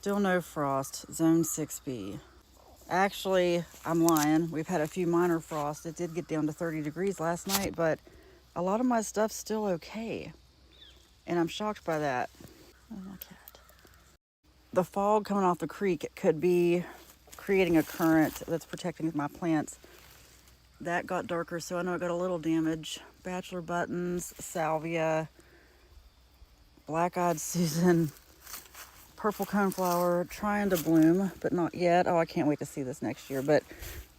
Still no frost, zone 6B. Actually, I'm lying. We've had a few minor frosts. It did get down to 30 degrees last night, but a lot of my stuff's still okay. And I'm shocked by that. Oh, my cat. The fog coming off the creek could be creating a current that's protecting my plants. That got darker, so I know I got a little damage. Bachelor buttons, salvia, black-eyed Susan, purple coneflower, trying to bloom, but not yet. Oh, I can't wait to see this next year. But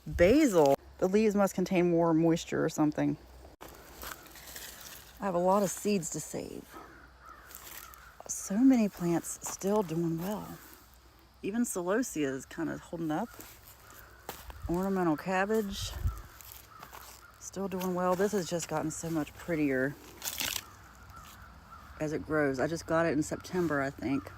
basil, the leaves must contain more moisture or something. I have a lot of seeds to save. So many plants still doing well. Even celosia is kind of holding up. Ornamental cabbage, still doing well. This has just gotten so much prettier as it grows. I just got it in September, I think.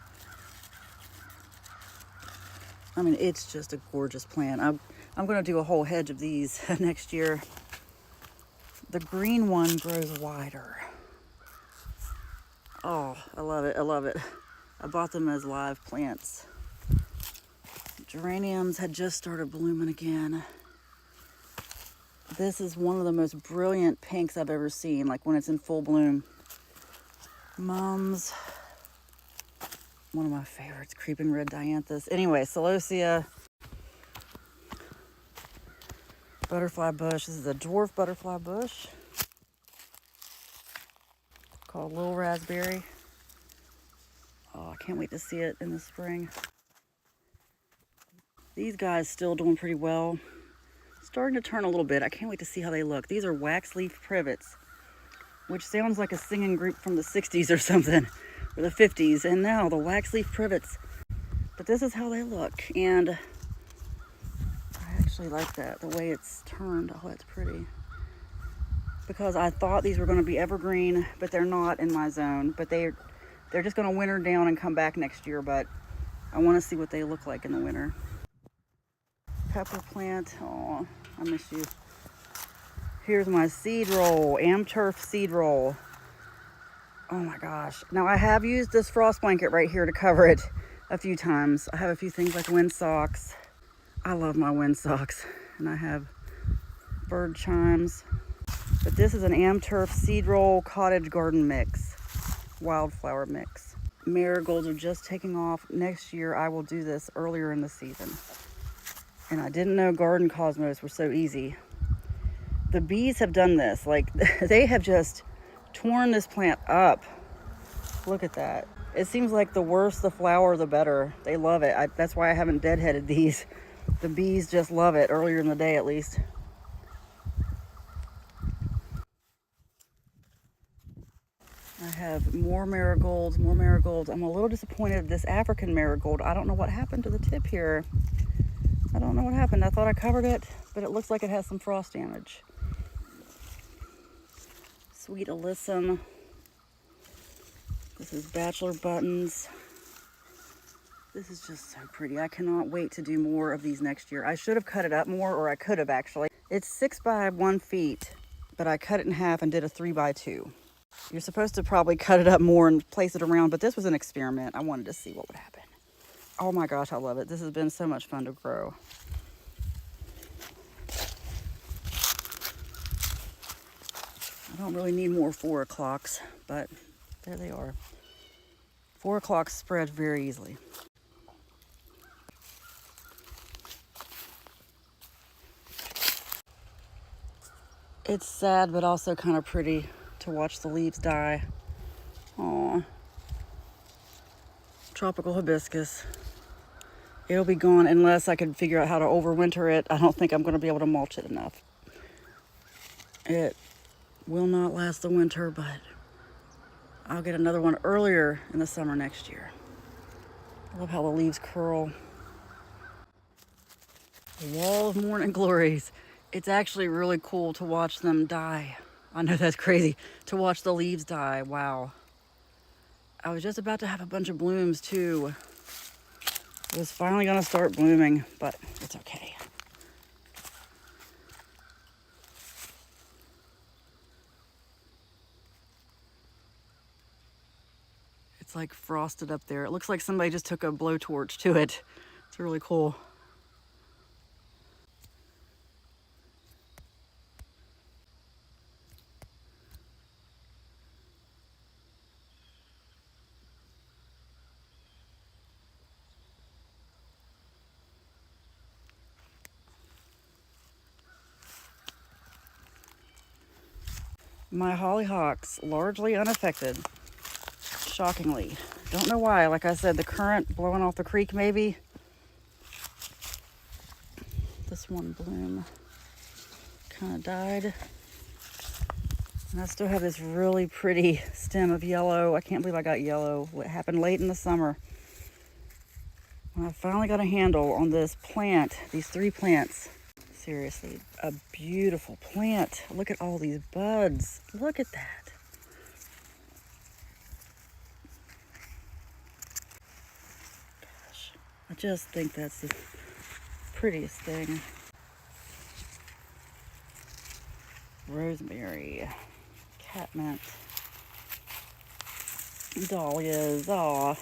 I mean, it's just a gorgeous plant. I'm going to do a whole hedge of these next year. The green one grows wider. Oh, I love it. I love it. I bought them as live plants. Geraniums had just started blooming again. This is one of the most brilliant pinks I've ever seen, like when it's in full bloom. Mums. One of my favorites, creeping red dianthus. Anyway, celosia. Butterfly bush. This is a dwarf butterfly bush called Little Raspberry. Oh, I can't wait to see it in the spring. These guys still doing pretty well. Starting to turn a little bit. I can't wait to see how they look. These are wax leaf privets, which sounds like a singing group from the 60s or something, or the 50s. And now the wax leaf privets. But this is how they look. And I actually like that, the way it's turned. Oh, that's pretty. Because I thought these were going to be evergreen, but they're not in my zone. But they're just going to winter down and come back next year. But I want to see what they look like in the winter. Pepper plant. Oh, I miss you. Here's my seed roll, AmTurf seed roll. Oh my gosh. Now I have used this frost blanket right here to cover it a few times. I have a few things like wind socks. I love my wind socks. And I have bird chimes. But this is an AmTurf seed roll cottage garden mix, wildflower mix. Marigolds are just taking off. Next year I will do this earlier in the season. And I didn't know garden cosmos were so easy. The bees have done this. Like, they have just torn this plant up. Look at that. It seems like the worse the flower, the better. They love it. That's why I haven't deadheaded these. The bees just love it, earlier in the day at least. I have more marigolds, more marigolds. I'm a little disappointed this African marigold. I don't know what happened to the tip here. I don't know what happened. I thought I covered it, but it looks like it has some frost damage. Sweet alyssum. This is bachelor buttons. This is just so pretty. I cannot wait to do more of these next year. I should have cut it up more, or I could have actually. It's 6 by 1 feet, but I cut it in half and did a 3 by 2. You're supposed to probably cut it up more and place it around, but this was an experiment. I wanted to see what would happen. Oh my gosh, I love it. This has been so much fun to grow. I don't really need more 4 o'clocks, but there they are. 4 o'clocks spread very easily. It's sad, but also kind of pretty to watch the leaves die. Aw. Tropical hibiscus. It'll be gone unless I can figure out how to overwinter it. I don't think I'm going to be able to mulch it enough. It will not last the winter, but I'll get another one earlier in the summer next year. I love how the leaves curl. The wall of morning glories. It's actually really cool to watch them die. I know that's crazy, to watch the leaves die. Wow. I was just about to have a bunch of blooms too. It was finally gonna start blooming, but it's okay. It's It's like frosted up there. It looks like somebody just took a blowtorch to it. It's really cool. My hollyhocks largely unaffected, shockingly. Don't know why. Like I said, the current blowing off the creek maybe. This one bloom kind of died. And I still have this really pretty stem of yellow. I can't believe I got yellow. What happened late in the summer. When I finally got a handle on this plant, these 3 plants. Seriously, a beautiful plant. Look at all these buds. Look at that. Gosh, I just think that's the prettiest thing. Rosemary, catmint, dahlias. Aw,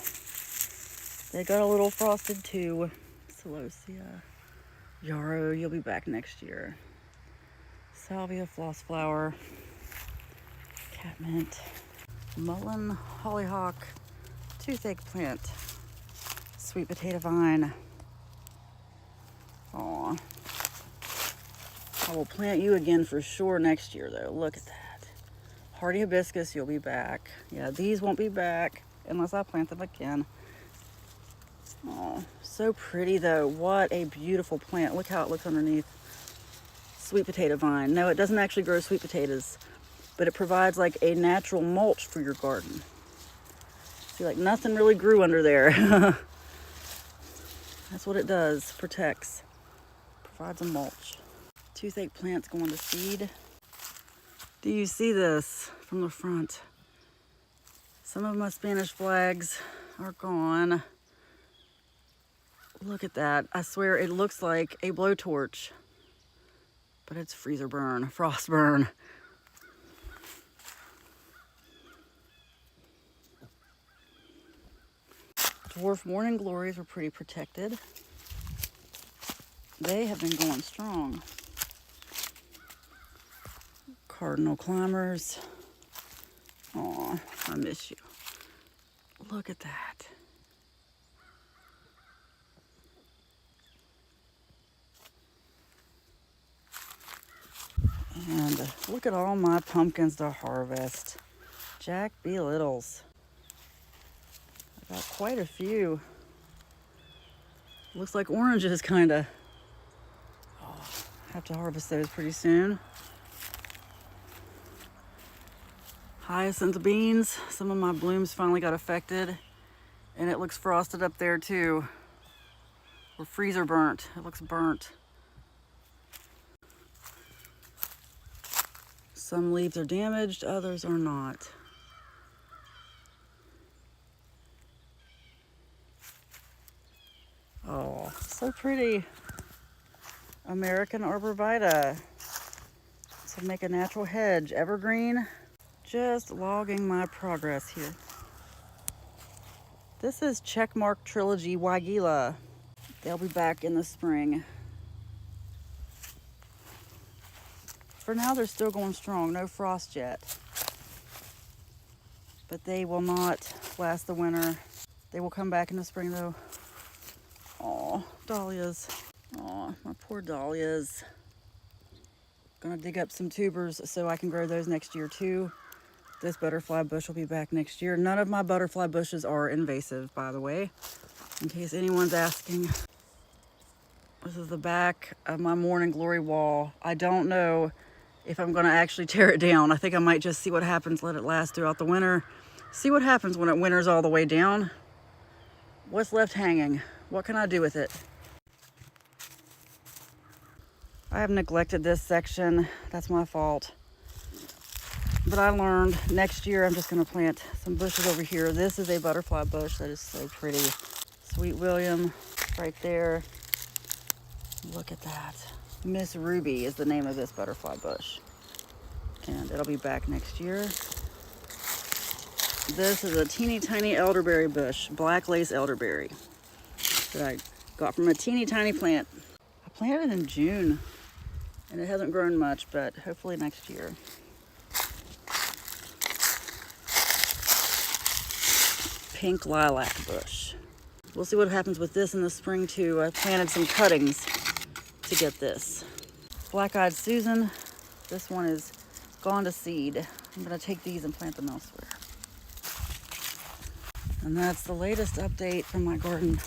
they got a little frosted too. Celosia. Yarrow, you'll be back next year. Salvia, floss flower, catmint, mullein, hollyhock, toothache plant, sweet potato vine. Aw. I will plant you again for sure next year though. Look at that. Hardy hibiscus, you'll be back. Yeah, these won't be back unless I plant them again. Oh, so pretty though. What a beautiful plant. Look how it looks underneath. Sweet potato vine. No, it doesn't actually grow sweet potatoes, but it provides like a natural mulch for your garden. See, like nothing really grew under there. That's what it does. Protects. Provides a mulch. Toothache plants going to seed. Do you see this from the front? Some of my Spanish flags are gone. Look at that. I swear it looks like a blowtorch, but it's freezer burn, frost burn. Dwarf morning glories were pretty protected. They have been going strong. Cardinal climbers. Aw, I miss you. Look at that. And look at all my pumpkins to harvest. Jack B. Littles. I got quite a few. Looks like oranges, kinda. Oh, have to harvest those pretty soon. Hyacinth beans. Some of my blooms finally got affected. And it looks frosted up there too. Or freezer burnt. It looks burnt. Some leaves are damaged, others are not. Oh, so pretty. American arborvitae. So make a natural hedge. Evergreen. Just logging my progress here. This is Checkmark Trilogy Weigela. They'll be back in the spring. For now, they're still going strong. No frost yet. But they will not last the winter. They will come back in the spring, though. Aw, dahlias. Aw, my poor dahlias. Gonna dig up some tubers so I can grow those next year, too. This butterfly bush will be back next year. None of my butterfly bushes are invasive, by the way, in case anyone's asking. This is the back of my morning glory wall. I don't know if I'm gonna actually tear it down. I think I might just see what happens, let it last throughout the winter. See what happens when it winters all the way down. What's left hanging? What can I do with it? I have neglected this section. That's my fault. But I learned next year I'm just gonna plant some bushes over here. This is a butterfly bush that is so pretty. Sweet William, right there. Look at that. Miss Ruby is the name of this butterfly bush. And it'll be back next year. This is a teeny tiny elderberry bush, black lace elderberry, that I got from a teeny tiny plant. I planted it in June, and it hasn't grown much, but hopefully next year. Pink lilac bush. We'll see what happens with this in the spring too. I planted some cuttings to get this. Black-eyed Susan. This one is gone to seed. I'm gonna take these and plant them elsewhere. And that's the latest update from my garden.